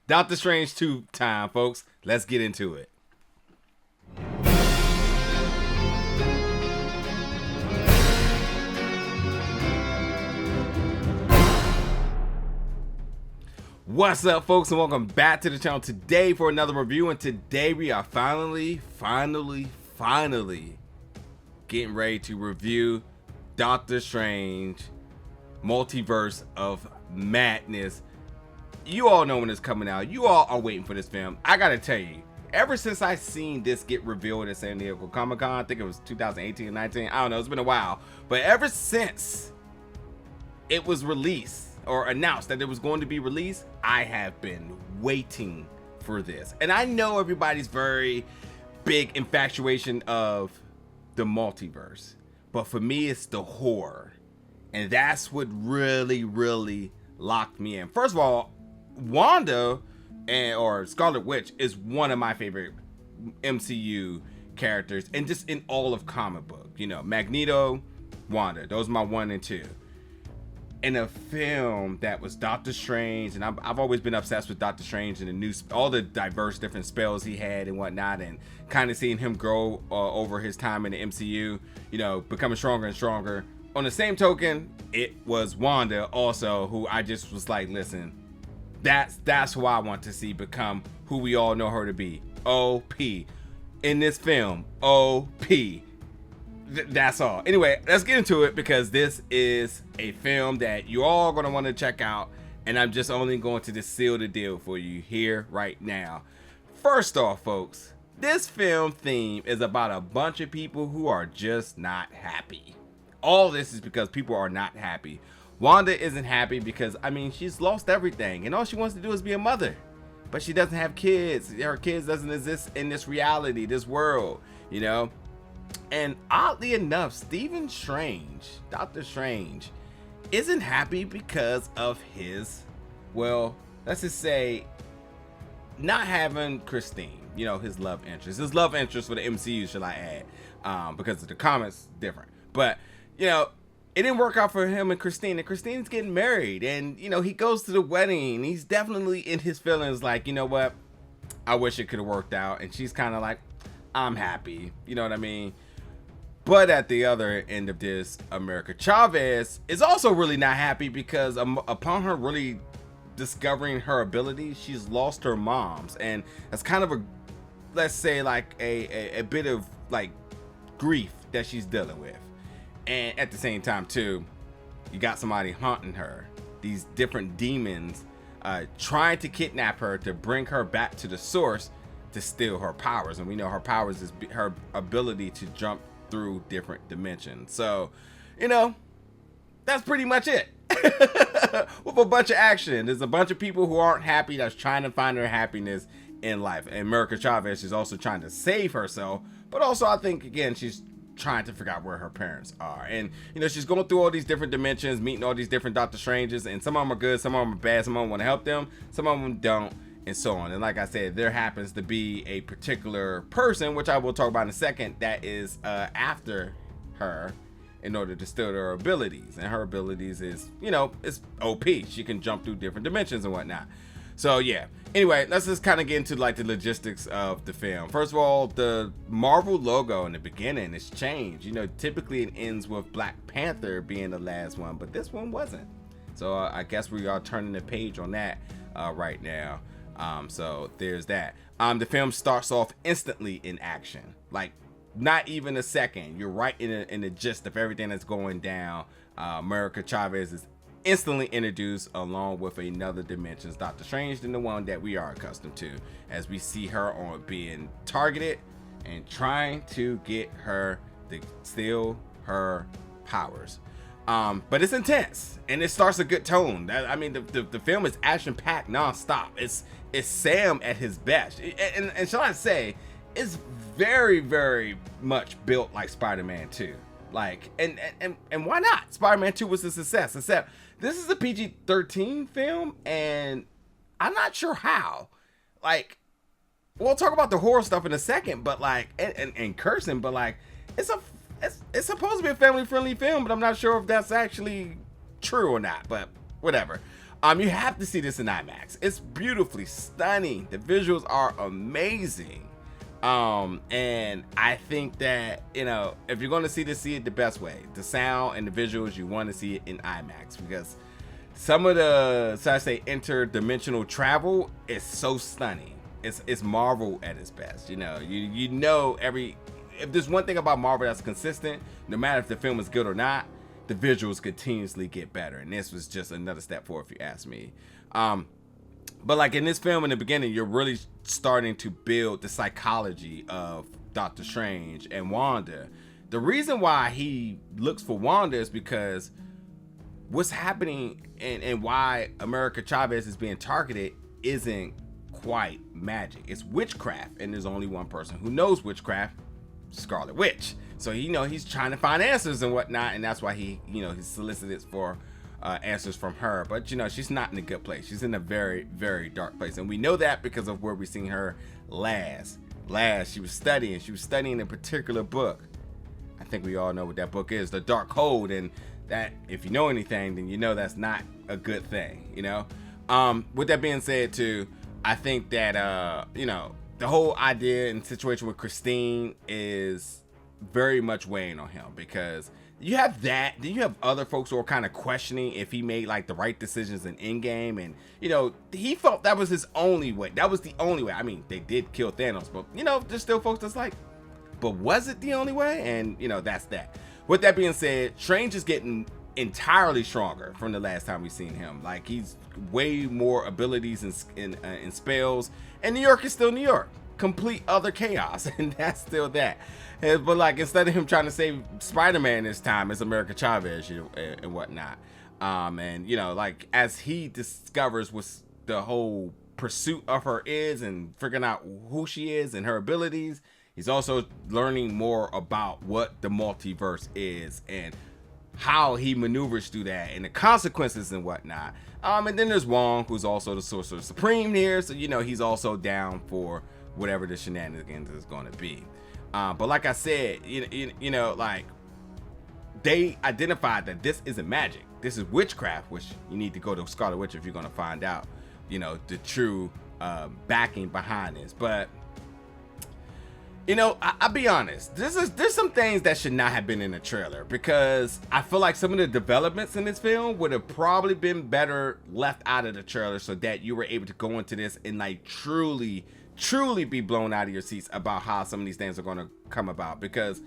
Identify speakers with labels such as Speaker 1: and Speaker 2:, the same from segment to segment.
Speaker 1: Doctor Strange 2 time, folks. Let's get into it. What's up, folks, and welcome back to the channel today for another review. And today we are finally getting ready to review Doctor Strange Multiverse of Madness. You all know when it's coming out. You all are waiting for this film. I gotta tell you, ever since I seen this get revealed at San Diego Comic-Con, I think it was 2018 or 19, I don't know, it's been a while, but ever since it was released or announced that it was going to be released, I have been waiting for this. And I know everybody's very big infatuation of the multiverse, but for me it's the horror, and that's what really locked me in. First of all, Wanda or Scarlet Witch is one of my favorite MCU characters, and just in all of comic book. You know, Magneto, Wanda, those are my 1 and 2. In a film that was Doctor Strange, and I've always been obsessed with Doctor Strange and all the diverse different spells he had and whatnot, and kind of seeing him grow over his time in the MCU, you know, becoming stronger and stronger. On the same token, it was Wanda also, who I just was like, listen, that's who I want to see become who we all know her to be, OP. In this film, OP. That's all. Anyway, let's get into it, because this is a film that you all gonna want to check out, and I'm just only going to just seal the deal for you here right now. First off, folks, this film theme is about a bunch of people who are just not happy. All this is because people are not happy. Wanda isn't happy because, I mean, she's lost everything, and all she wants to do is be a mother, but she doesn't have kids. Her kids doesn't exist in this reality, this world, you know. And oddly enough, Stephen Strange, Doctor Strange, isn't happy because of his, well, let's just say, not having Christine, you know, his love interest. His love interest for the MCU, should I add, because of the comics different. But, you know, it didn't work out for him and Christine's getting married, and, you know, he goes to the wedding. He's definitely in his feelings like, you know what, I wish it could have worked out. And she's kind of like, I'm happy, you know what I mean? But at the other end of this, America Chavez is also really not happy because upon her really discovering her abilities, she's lost her moms, and that's kind of a, let's say, like a bit of like grief that she's dealing with. And at the same time too, you got somebody haunting her, these different demons trying to kidnap her to bring her back to the source to steal her powers. And we know her powers is her ability to jump through different dimensions. So, you know, that's pretty much it. With a bunch of action, there's a bunch of people who aren't happy that's trying to find their happiness in life. And America Chavez is also trying to save herself, but also I think, again, she's trying to figure out where her parents are. And, you know, she's going through all these different dimensions, meeting all these different Doctor Stranges, and some of them are good, some of them are bad, some of them want to help them, some of them don't, and so on. And like I said, there happens to be a particular person, which I will talk about in a second, that is after her in order to steal her abilities. And her abilities is, you know, it's OP. She can jump through different dimensions and whatnot. So yeah, anyway, let's just kind of get into like the logistics of the film. First of all, the Marvel logo in the beginning is changed. You know, typically it ends with Black Panther being the last one, but this one wasn't. So I guess we are turning the page on that right now. So there's that. The film starts off instantly in action, like not even a second. You're right in the gist of everything that's going down. America Chavez is instantly introduced along with another dimensions, Doctor Strange, than the one that we are accustomed to, as we see her on being targeted and trying to get her to steal her powers. But it's intense, and it starts a good tone. I mean, the film is action-packed nonstop. It's Sam at his best, and shall I say, it's very much built like Spider-Man 2. Like, and why not? Spider-Man 2 was a success, except this is a PG-13 film, and I'm not sure how. Like, we'll talk about the horror stuff in a second, but like, and cursing, but like, it's supposed to be a family-friendly film, but I'm not sure if that's actually true or not, but whatever. You have to see this in IMAX. It's beautifully stunning. The visuals are amazing. And I think that, you know, if you're going to see this, see it the best way. The sound and the visuals, you want to see it in IMAX, because some of the, so I say, interdimensional travel is so stunning. It's Marvel at its best. You know, you know, if there's one thing about Marvel that's consistent, no matter if the film is good or not, the visuals continuously get better, and this was just another step forward, if you ask me. But like in this film, in the beginning, you're really starting to build the psychology of Doctor Strange and Wanda. The reason why he looks for Wanda is because what's happening and why America Chavez is being targeted isn't quite magic. It's witchcraft, and there's only one person who knows witchcraft, Scarlet Witch. So, you know, he's trying to find answers and whatnot, and that's why he solicited for answers from her. But, you know, she's not in a good place. She's in a very, very dark place, and we know that because of where we seen her last. She was studying a particular book. I think we all know what that book is, The Dark Code, and that, if you know anything, then you know that's not a good thing, you know. With that being said, too, I think that you know, the whole idea and situation with Christine is very much weighing on him, because you have that, then you have other folks who are kind of questioning if he made like the right decisions in Endgame, and you know, he felt that was his only way. That was the only way. I mean, they did kill Thanos, but you know, there's still folks that's like, but was it the only way? And you know, that's that. With that being said, Strange is getting entirely stronger from the last time we seen him. Like, he's way more abilities in spells, and New York is still New York, complete other chaos, and that's still that. But like, instead of him trying to save Spider-Man this time, it's America Chavez, you know, and whatnot. And you know, like, as he discovers what the whole pursuit of her is and figuring out who she is and her abilities, he's also learning more about what the multiverse is and how he maneuvers through that and the consequences and whatnot. And then there's Wong, who's also the Sorcerer Supreme here, so you know, he's also down for whatever the shenanigans is going to be. But like I said, you know, like, they identified that this isn't magic, this is witchcraft, which you need to go to Scarlet Witch if you're going to find out, you know, the true backing behind this. But you know, I'll be honest, there's some things that should not have been in the trailer, because I feel like some of the developments in this film would have probably been better left out of the trailer, so that you were able to go into this and like truly be blown out of your seats about how some of these things are going to come about. Because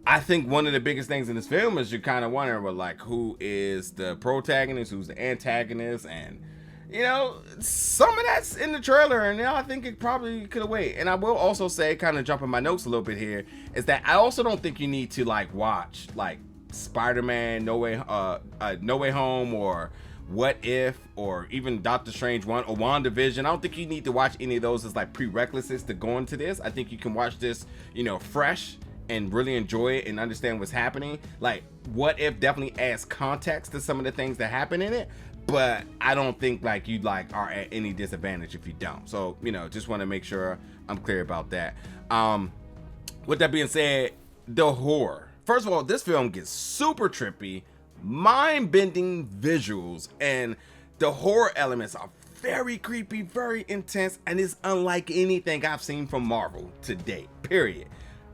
Speaker 1: I think one of the biggest things in this film is you're kind of wondering, well, like, who is the protagonist, who's the antagonist, and you know, some of that's in the trailer, and you know, I think it probably could have waited. And I will also say, kind of jumping my notes a little bit here, is that I also don't think you need to like watch like Spider-Man No Way Home, or What If, or even Doctor Strange 1 or WandaVision. I don't think you need to watch any of those as like prerequisites to go into this. I think you can watch this, you know, fresh and really enjoy it and understand what's happening. Like, What If definitely adds context to some of the things that happen in it, but I don't think like you like are at any disadvantage if you don't. So, you know, just want to make sure I'm clear about that. With that being said, the horror. First of all, this film gets super trippy, mind-bending visuals, and the horror elements are very creepy, very intense, and it's unlike anything I've seen from Marvel to date, period.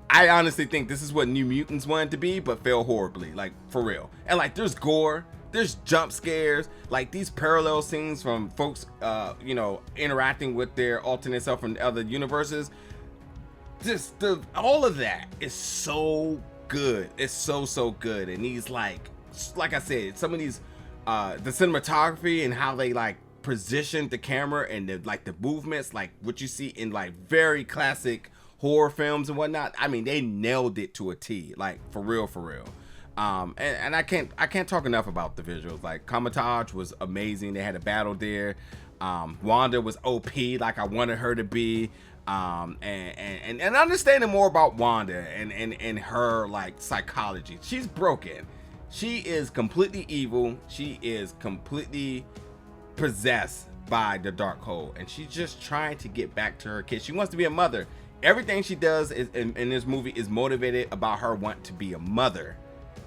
Speaker 1: I honestly think this is what New Mutants wanted to be, but failed horribly, like, for real. And like, there's gore, there's jump scares, like these parallel scenes from folks, you know, interacting with their alternate self from other universes. Just all of that is so good. It's so good. And these like I said, some of these, the cinematography and how they like position the camera and the movements, like what you see in like very classic horror films and whatnot. I mean, they nailed it to a T, like for real. And I can't talk enough about the visuals. Like, Comatage was amazing. They had a battle there. Wanda was OP, like I wanted her to be. And understanding more about Wanda and her like psychology. She's broken. She is completely evil. She is completely possessed by the dark hole, and she's just trying to get back to her kids. She wants to be a mother. Everything she does is in this movie is motivated about her wanting to be a mother.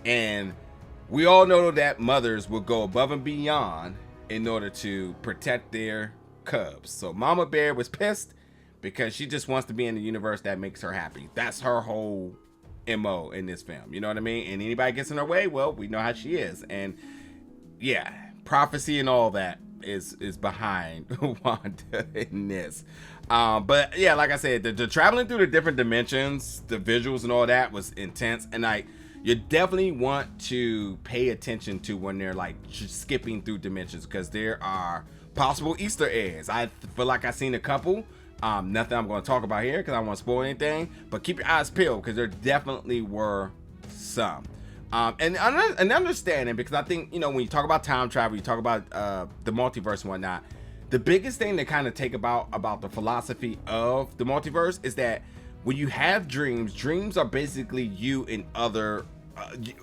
Speaker 1: And We all know that mothers will go above and beyond in order to protect their cubs. So Mama Bear was pissed because she just wants to be in the universe that makes her happy. That's her whole MO in this film. You know what I mean? And anybody gets in her way, well, we know how she is. And yeah, prophecy and all that is behind Wanda in this. But yeah, like I said, the traveling through the different dimensions, the visuals and all that was intense. And like, you definitely want to pay attention to when they're like skipping through dimensions, because there are possible Easter eggs. I feel like I've seen a couple. Nothing I'm going to talk about here because I don't want to spoil anything, but keep your eyes peeled because there definitely were some. And understanding, because I think, you know, when you talk about time travel, you talk about the multiverse and whatnot, the biggest thing to kind of take about the philosophy of the multiverse is that when you have dreams are basically you in other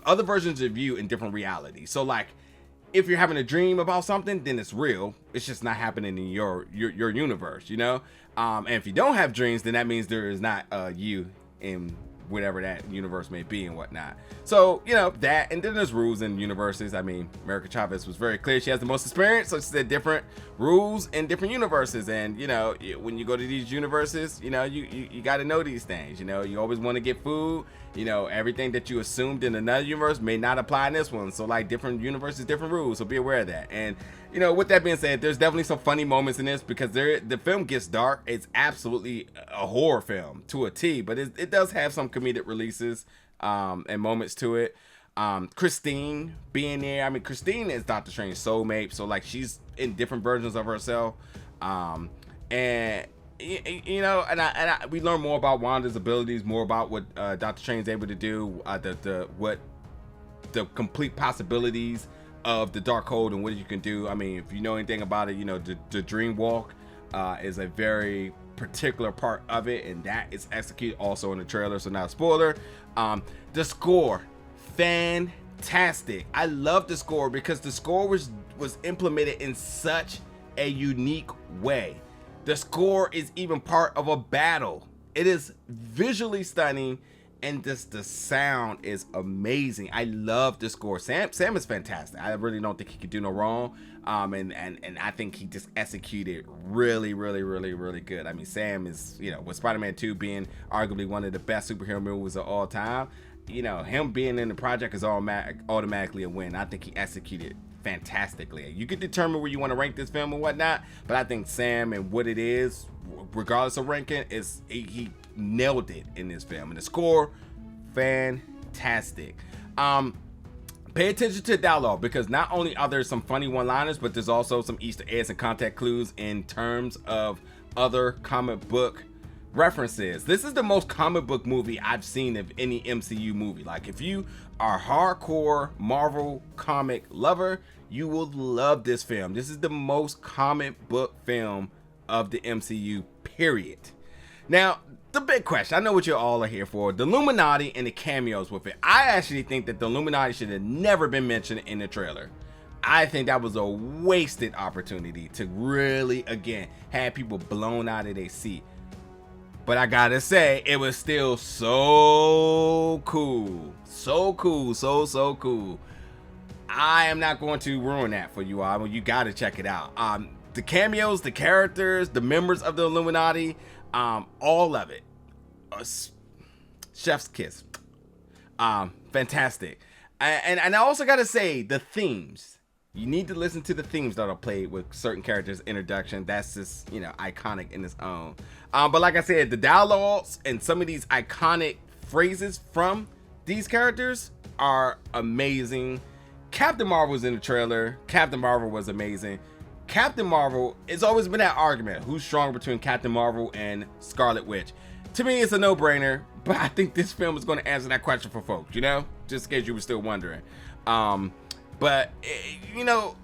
Speaker 1: versions of you in different realities. So like, if you're having a dream about something, then it's real. It's just not happening in your universe, you know? And if you don't have dreams, then that means there is not you in whatever that universe may be and whatnot. So, you know, that, and then there's rules in universes. I mean, America Chavez was very clear. She has the most experience, so she said different rules in different universes. And, you know, when you go to these universes, you know, you got to know these things. You know, you always want to get food. You know, everything that you assumed in another universe may not apply in this one. So, like, different universes, different rules. So be aware of that. And, you know, with that being said, there's definitely some funny moments in this because the film gets dark. It's absolutely a horror film to a T, but it does have some comedic releases and moments to it. Christine being there. I mean, Christine is Doctor Strange's soulmate. So, like, she's in different versions of herself. And you know, and we learn more about Wanda's abilities, more about what Doctor Strange is able to do, what the complete possibilities of the Darkhold and what you can do. I mean, if you know anything about it, you know the Dream Walk is a very particular part of it, and that is executed also in the trailer. So not a spoiler. The score, fantastic. I love the score because the score was implemented in such a unique way. The score is even part of a battle. It is visually stunning, and just the sound is amazing. I love the score. Sam is fantastic. I really don't think he could do no wrong. And I think he just executed really, really, really, really good. I mean, Sam is, you know, with Spider-Man 2 being arguably one of the best superhero movies of all time, you know, him being in the project is automatically a win. I think he executed fantastically. You can determine where you want to rank this film and whatnot, but I think Sam and what it is, regardless of ranking, is he nailed it in this film. And the score, fantastic. Pay attention to the dialogue, because not only are there some funny one-liners, but there's also some Easter eggs and context clues in terms of other comic book references. This is the most comic book movie I've seen of any MCU movie. Like, if you are a hardcore Marvel comic lover, you will love this film. This is the most comic book film of the MCU, period. Now, the big question, I know what you all are here for, the Illuminati and the cameos with it. I actually think that the Illuminati should have never been mentioned in the trailer. I think that was a wasted opportunity to really, again, have people blown out of their seat. But I gotta say, it was still so cool. So cool, so cool. I am not going to ruin that for you all. You gotta check it out. The cameos, the characters, the members of the Illuminati, all of it. Chef's kiss. Fantastic. And I also gotta say, the themes. You need to listen to the themes that are played with certain characters' introduction. That's just, you know, iconic in its own. But like I said, the dialogues and some of these iconic phrases from these characters are amazing. Captain Marvel was in the trailer. Captain Marvel was amazing. Captain Marvel, it's always been that argument. Who's stronger between Captain Marvel and Scarlet Witch? To me, it's a no-brainer, but I think this film is going to answer that question for folks, you know? Just in case you were still wondering. But, you know,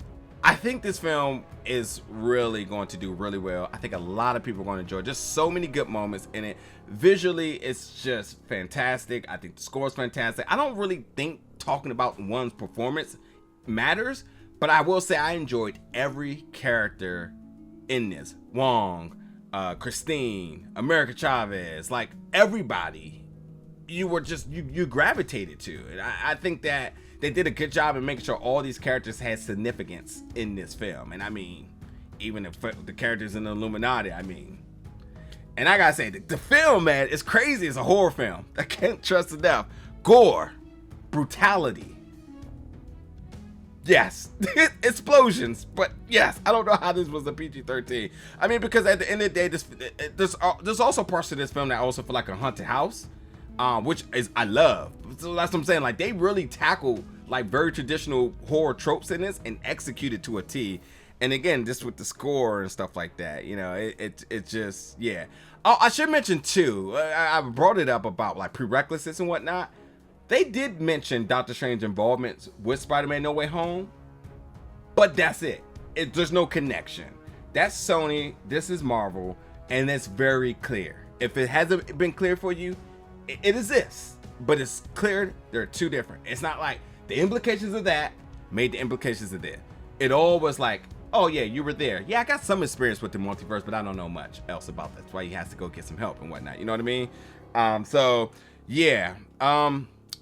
Speaker 1: I think this film is really going to do really well. I think a lot of people are going to enjoy it. Just so many good moments in it. Visually, it's just fantastic. I think the score is fantastic. I don't really think talking about one's performance matters, but I will say I enjoyed every character in this. Wong, Christine, America Chavez, like everybody, you were just, you gravitated to. And I think that they did a good job in making sure all these characters had significance in this film. And I mean, even the characters in the Illuminati, I mean. And I gotta say, the film, man, is crazy. It's a horror film. I can't trust it enough. Gore, brutality. Yes, explosions, but yes, I don't know how this was a PG-13. I mean, because at the end of the day, there's also parts of this film that also feel like a haunted house, which is I love. So that's what I'm saying. Like, they really tackle like very traditional horror tropes in this and execute it to a T. And again, just with the score and stuff like that, you know, it just, yeah. Oh, I should mention too, I brought it up about like prerequisites and whatnot. They did mention Doctor Strange's involvement with Spider-Man No Way Home, but that's it. There's no connection. That's Sony, this is Marvel, and it's very clear. If it hasn't been clear for you, it exists, but it's clear they're two different. It's not like the implications of that made the implications of this. It all was like, oh yeah, you were there. Yeah, I got some experience with the multiverse, but I don't know much else about that. That's why he has to go get some help and whatnot. You know what I mean? Yeah.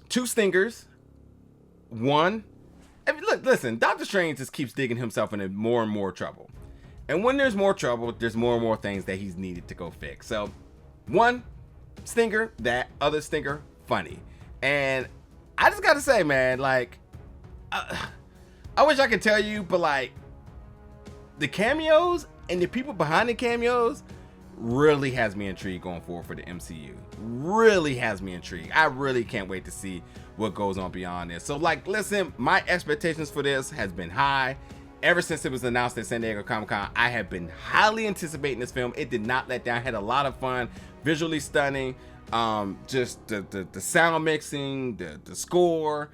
Speaker 1: Two stingers. One, look, listen, Doctor Strange just keeps digging himself into more and more trouble. And when there's more trouble, there's more and more things that he's needed to go fix. So, one stinger, that other stinger, funny. And I just gotta say, man, like, I wish I could tell you, but like, the cameos and the people behind the cameos really has me intrigued going forward for the MCU. Really has me intrigued. I really can't wait to see what goes on beyond this. So like, listen, my expectations for this has been high. Ever since it was announced at San Diego Comic-Con, I have been highly anticipating this film. It did not let down. Had a lot of fun, visually stunning. Just the sound mixing, the score.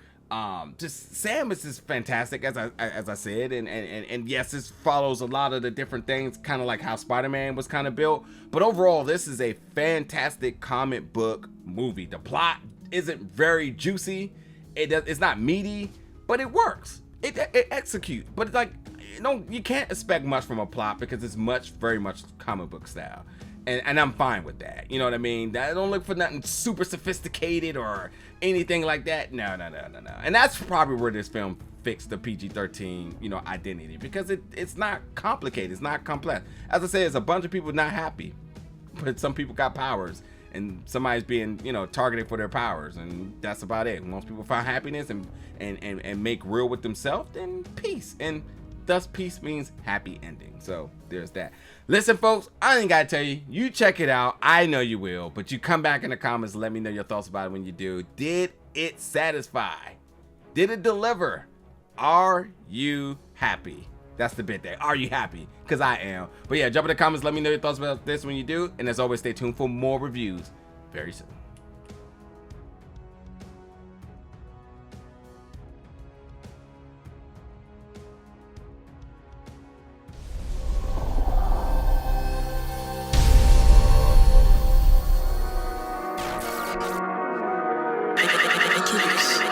Speaker 1: Just Samus is fantastic, as I said, and yes, this follows a lot of the different things, kind of like how Spider-Man was kind of built. But overall, this is a fantastic comic book movie. The plot isn't very juicy. It's not meaty, but it works. It executes. But it's like, you can't expect much from a plot because it's very much comic book style. And I'm fine with that. You know what I mean? I don't look for nothing super sophisticated or anything like that. No. And that's probably where this film fixed the PG-13, identity, because it's not complicated. It's not complex. As I said, it's a bunch of people not happy, but some people got powers, and somebody's being, targeted for their powers, and that's about it. Most people find happiness and make real with themselves, then peace. And thus peace means happy ending. So there's that. Listen, folks, I ain't gotta tell you, you check it out. I know you will, but you come back in the comments and let me know your thoughts about it when you do. Did it satisfy? Did it deliver? Are you happy? That's the big thing. Are you happy? Because I am. But yeah, jump in the comments, let me know your thoughts about this when you do. And as always, stay tuned for more reviews very soon.
Speaker 2: Multiverse.